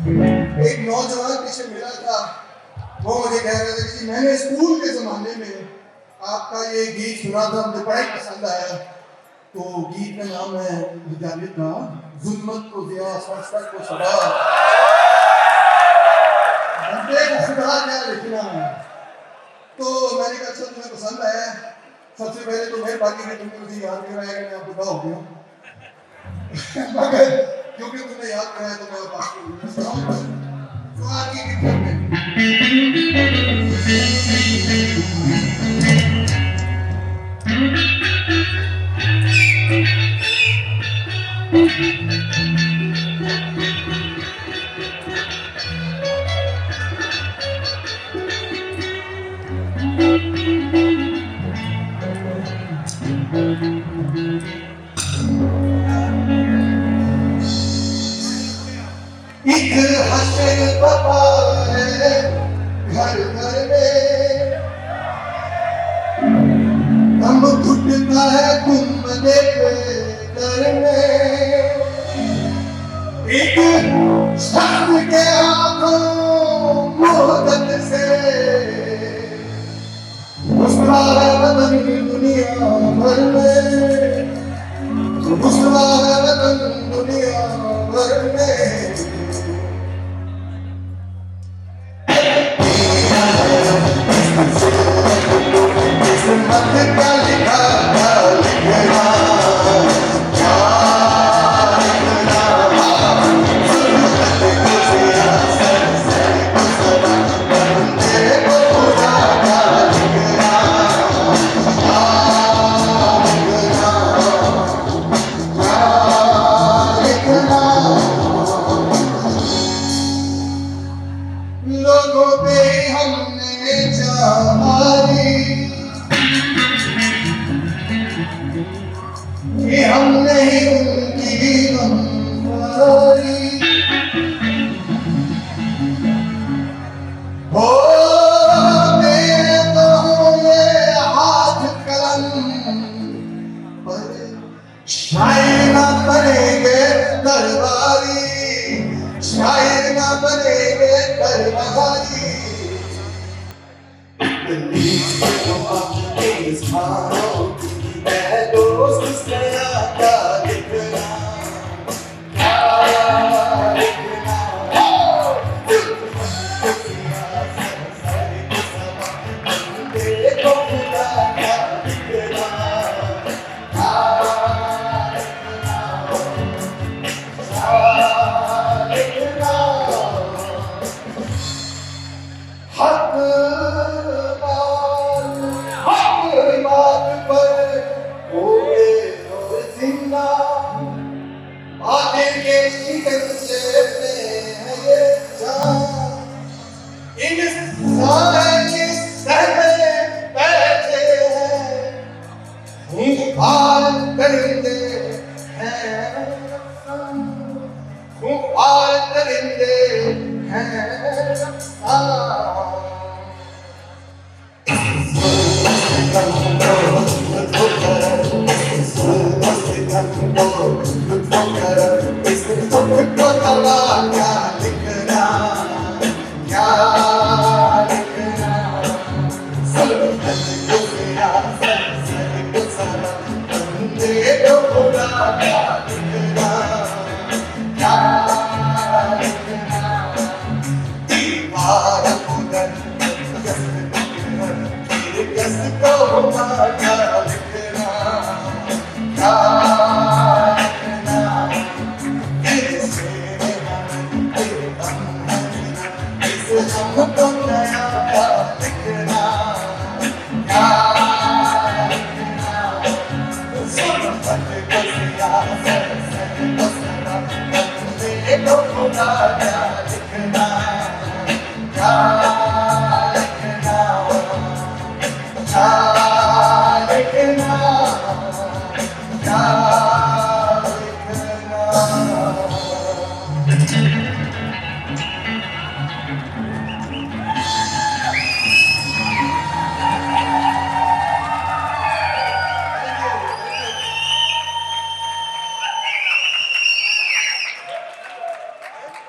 एक नौजवान पीछे मिला था, वो मुझे कह रहे थे कि मैंने स्कूल के ज़माने में आपका ये गीत सुना था, मुझे बड़ा ही पसंद आया। तो गीत का नाम है मुजाहिद का जुल्मत को ज़िया सरसर को सदा, बंदे को खुदा क्या लिखना है। तो मैंने कहा अच्छा तुम्हें पसंद आया। सबसे पहले तो मेहरबानी कि तुमने मुझे याद कराया कि मैं अब बुढ़ा हो गया मगर क्योंकि तुमने याद कराया तो मैं बात तो आगे की में एक हशर बपा है घर घर में, दम घुटता है गुंबदे पे दर में। एक शख्स के आंखों मोहब्बत से मुस्कुरा है वतन दुनिया भर में, मुस्कुरा है वतन दुनिया भर में। लोगों पे हमने चाहारी कि हम नहीं उनकी गमखारी। हो मेरे तो ये हाथ कलम पर शायर न बनेंगे दरबारी, शायर न बनेंगे दरबारी। बातें के शिकंजे में है ये जान, इन सारे के सर में बैठे हैं खूंखार दरिंदे हैं, खूंखार दरिंदे हैं। Thank you.